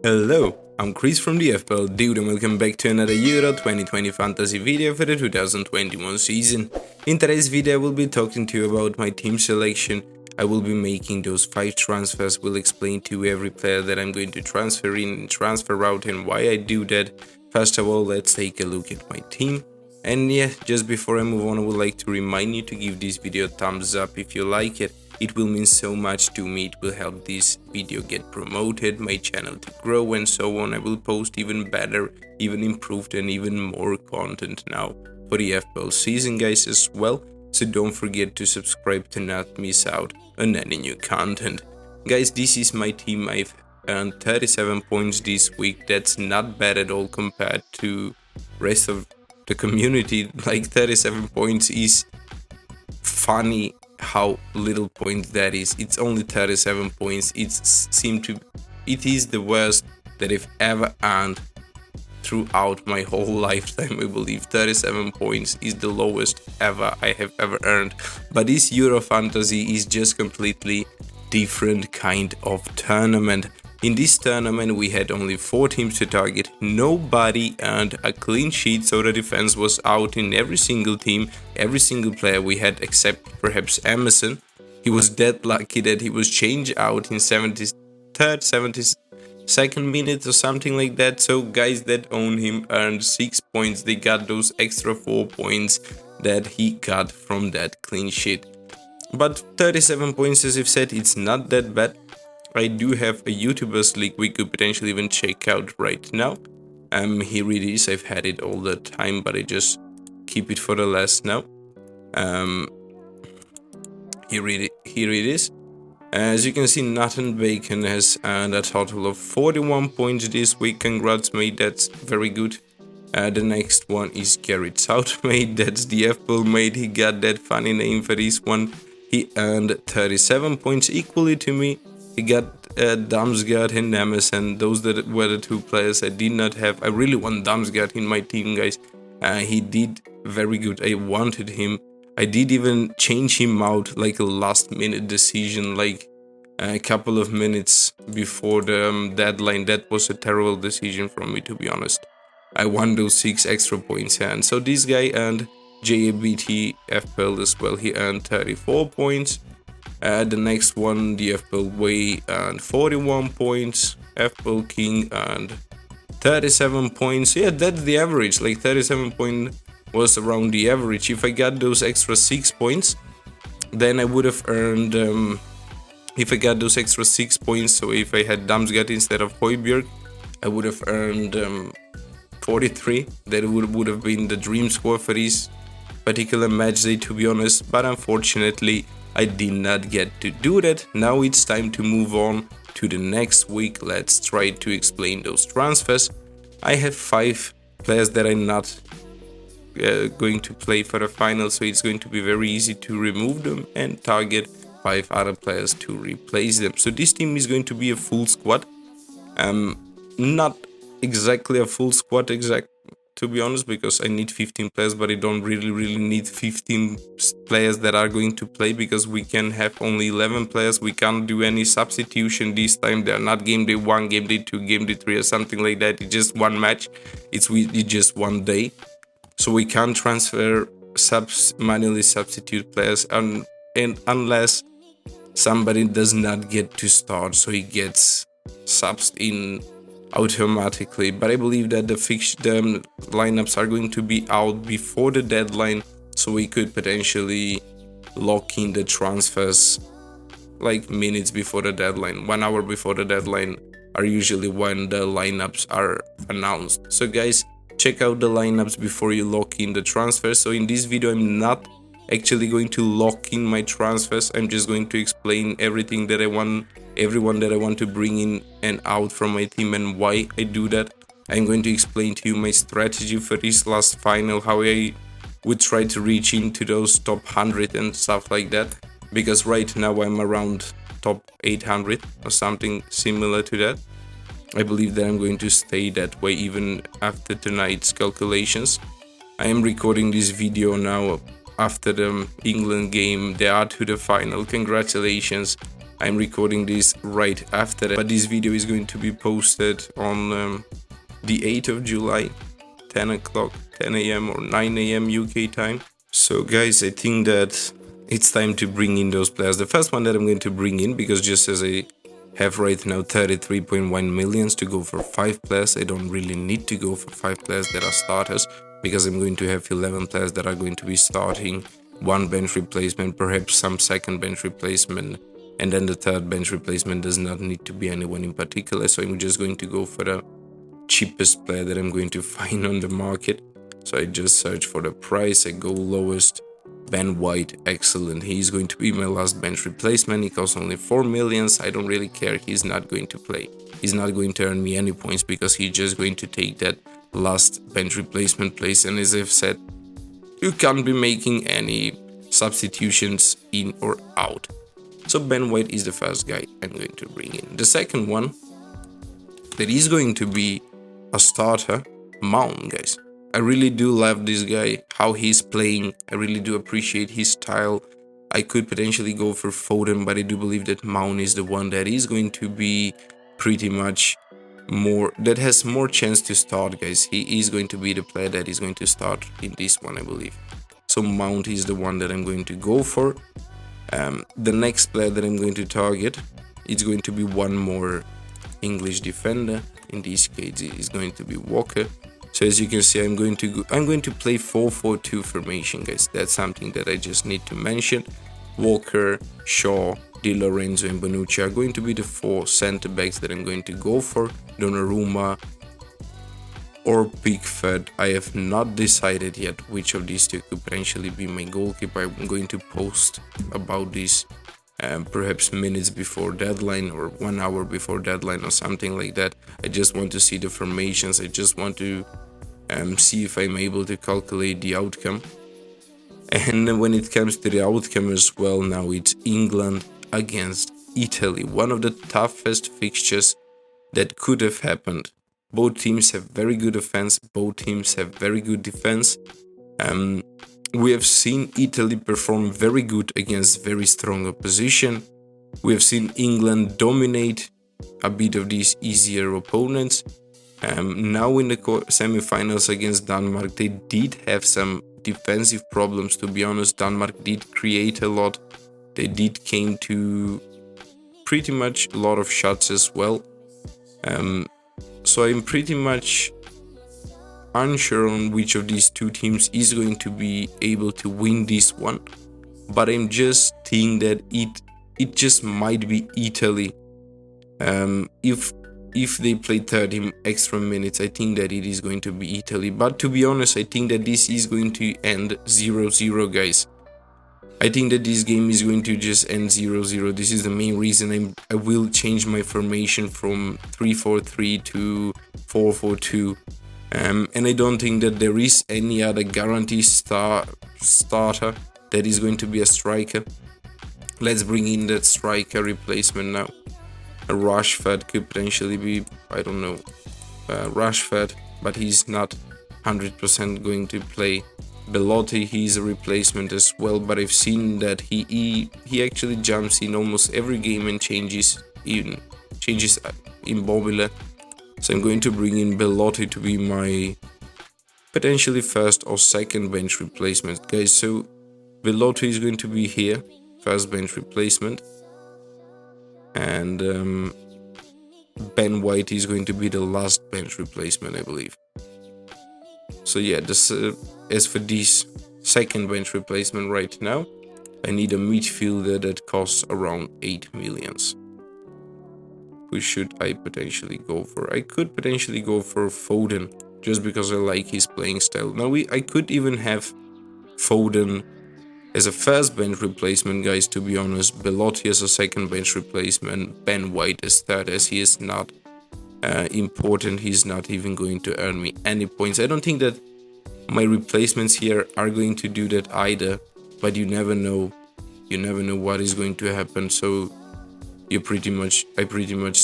Hello, I'm Chris from the FPL Dude and welcome back to another Euro 2020 fantasy video for the 2021 season. In today's video I will be talking to you about my team selection. I will be making those 5 transfers, will explain to you every player that I'm going to transfer in, transfer route and why I do that. First of all, let's take a look at my team. And yeah, just before I move on, I would like to remind you to give this video a thumbs up if you like it. It will mean so much to me, it will help this video get promoted, my channel to grow and so on. I will post even better, even improved and even more content now for the FPL season guys as well. So don't forget to subscribe to not miss out on any new content. Guys, this is my team. I've earned 37 points this week. That's not bad at all compared to rest of the community. Like 37 points is funny how little points that is. It's only 37 points. It is the worst that I've ever earned throughout my whole lifetime. I believe 37 points is the lowest ever I have ever earned. But this Euro Fantasy is just completely different kind of tournament. In this tournament we had only 4 teams to target, nobody earned a clean sheet, so the defense was out in every single team, every single player we had except perhaps Emerson. He was dead lucky that he was changed out in 73rd, 72nd minute or something like that, so guys that own him earned 6 points, they got those extra 4 points that he got from that clean sheet. But 37 points, as I've said, it's not that bad. I do have a YouTubers league we could potentially even check out right now. Here it is. I've had it all the time, but I just keep it for the last now. Here it is. As you can see, Nathan Bacon has earned a total of 41 points this week. Congrats, mate. That's very good. The next one is Garrett Southmate. That's the FPL mate. He got that funny name for this one. He earned 37 points equally to me. He got Damsgaard and Emerson. Those that were the 2 players I did not have. I really want Damsgaard in my team, guys. He did very good. I wanted him. I did even change him out like a last minute decision, like a couple of minutes before the deadline. That was a terrible decision from me, to be honest. I won those 6 extra points, and so this guy earned JABT FPL as well. He earned 34 points. The next one, the FPL Way, earned 41 points. FPL King earned 37 points. Yeah, that's the average. Like 37 points was around the average. If I got those extra 6 points, then I would have earned. If I got those extra 6 points, so if I had Damsgaard instead of Højbjerg, I would have earned 43. That would have been the dream score for this particular match day, to be honest. But unfortunately, I did not get to do that. Now it's time to move on to the next week. Let's try to explain those transfers. I have 5 players that I'm not going to play for the final, so it's going to be very easy to remove them and target 5 other players to replace them. So this team is going to be a full squad. Not exactly a full squad to be honest, because I need 15 players, but I don't really need 15 players that are going to play, because we can have only 11 players. We can't do any substitution this time. They're not game day 1, game day 2, game day 3 or something like that. It's just one match. It's just one day, so we can't transfer manually substitute players and unless somebody does not get to start, so he gets subs in automatically. But I believe that the lineups are going to be out before the deadline, so we could potentially lock in the transfers like minutes before the deadline. 1 hour before the deadline are usually when the lineups are announced. So guys, check out the lineups before you lock in the transfers. So in this video I'm not actually going to lock in my transfers. I'm just going to explain everything that I want, everyone that I want to bring in and out from my team and why I do that. I'm going to explain to you my strategy for this last final, how I would try to reach into those top 100 and stuff like that, because right now I'm around top 800 or something similar to that. I believe that I'm going to stay that way even after tonight's calculations. I am recording this video now after the England game. They are to the final. Congratulations. I'm recording this right after that, but this video is going to be posted on the 8th of July, 10 o'clock, 10 a.m. or 9 a.m. UK time. So guys, I think that it's time to bring in those players. The first one that I'm going to bring in, because just as I have right now 33.1 millions to go for 5 players, I don't really need to go for 5 players that are starters, because I'm going to have 11 players that are going to be starting, 1 bench replacement, perhaps some second bench replacement, and then the third bench replacement does not need to be anyone in particular. So I'm just going to go for the cheapest player that I'm going to find on the market. So I just search for the price, I go lowest, Ben White, excellent. He's going to be my last bench replacement. He costs only 4 millions. I don't really care. He's not going to play. He's not going to earn me any points because he's just going to take that last bench replacement place. And as I've said, you can't be making any substitutions in or out. So Ben White is the first guy I'm going to bring in. The second one that is going to be a starter, Mount, guys. I really do love this guy, how he's playing. I really do appreciate his style. I could potentially go for Foden, but I do believe that Mount is the one that is going to be pretty much more, that has more chance to start, guys. He is going to be the player that is going to start in this one, I believe. So Mount is the one that I'm going to go for. The next player that I'm going to target, it's going to be one more English defender. In this case, it is going to be Walker. So as you can see, I'm going to play 4-4-2 formation, guys. That's something that I just need to mention. Walker, Shaw, Di Lorenzo, and Bonucci are going to be the 4 center backs that I'm going to go for. Donnarumma or Pickford, I have not decided yet which of these two could potentially be my goalkeeper. I'm going to post about this perhaps minutes before deadline or 1 hour before deadline or something like that. I just want to see the formations. I just want to see if I'm able to calculate the outcome. And when it comes to the outcome as well, now it's England against Italy, one of the toughest fixtures that could have happened. Both teams have very good offense, both teams have very good defense. We have seen Italy perform very good against very strong opposition. We have seen England dominate a bit of these easier opponents. Now in the semi-finals against Denmark, they did have some defensive problems, to be honest. Denmark did create a lot. They did came to pretty much a lot of shots as well. So I'm pretty much unsure on which of these two teams is going to be able to win this one, but I'm just thinking that it just might be Italy. If they play 30 extra minutes, I think that it is going to be Italy. But to be honest, I think that this is going to end 0-0, guys. I think that this game is going to just end 0-0. This is the main reason I will change my formation from 3-4-3 to 4-4-2. And I don't think that there is any other guaranteed starter that is going to be a striker. Let's bring in that striker replacement now. A Rashford could potentially be, I don't know, Rashford, but he's not 100% going to play. Belotti, he's a replacement as well, but I've seen that he actually jumps in almost every game and changes Immobile. So I'm going to bring in Belotti to be my potentially first or second bench replacement, guys. So Belotti is going to be here, first bench replacement, and Ben White is going to be the last bench replacement, I believe. So yeah, this as for this second bench replacement right now, I need a midfielder that costs around 8 millions. Who should I potentially go for? I could potentially go for Foden, just because I like his playing style. Now I could even have Foden as a first bench replacement, guys, to be honest. Belotti as a second bench replacement, Ben White as third, as he is not important. He's not even going to earn me any points. I don't think that my replacements here are going to do that either, but you never know. You never know what is going to happen. So I pretty much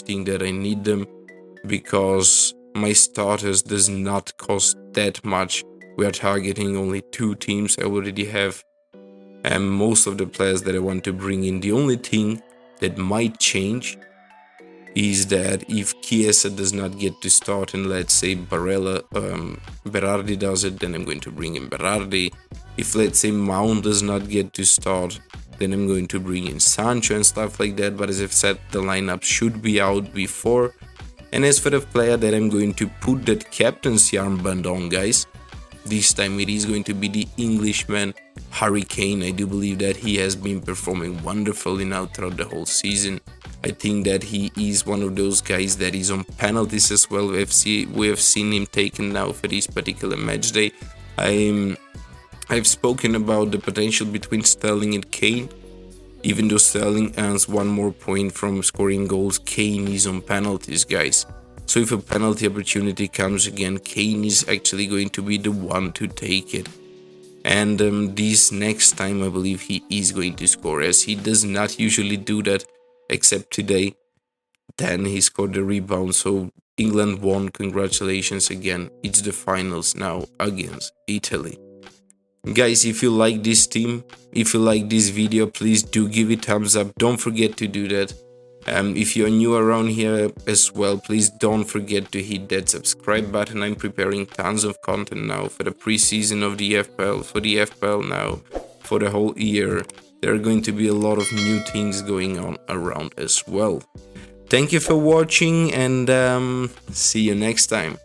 think that I need them, because my starters does not cost that much. We are targeting only 2 teams. I already have most of the players that I want to bring in. The only thing that might change is that if Chiesa does not get to start and let's say Berardi does it, then I'm going to bring in Berardi. If let's say Mount does not get to start, then I'm going to bring in Sancho and stuff like that. But as I've said, the lineup should be out before. And as for the player that I'm going to put that captaincy armband on, guys, this time it is going to be the Englishman Harry Kane. I do believe that he has been performing wonderfully now throughout the whole season. I think that he is one of those guys that is on penalties as well. We have seen him taken now for this particular match day. I've spoken about the potential between Sterling and Kane. Even though Sterling earns one more point from scoring goals, Kane is on penalties, guys. So if a penalty opportunity comes again, Kane is actually going to be the one to take it. And this next time, I believe he is going to score, as he does not usually do that, except today. Then he scored the rebound, so England won. Congratulations again. It's the finals now against Italy. Guys, if you like this team, if you like this video, please do give it thumbs up. Don't forget to do that. If you're new around here as well, please don't forget to hit that subscribe button. I'm preparing tons of content now for the preseason of the FPL, for the FPL now, for the whole year. There are going to be a lot of new things going on around as well. Thank you for watching, and see you next time.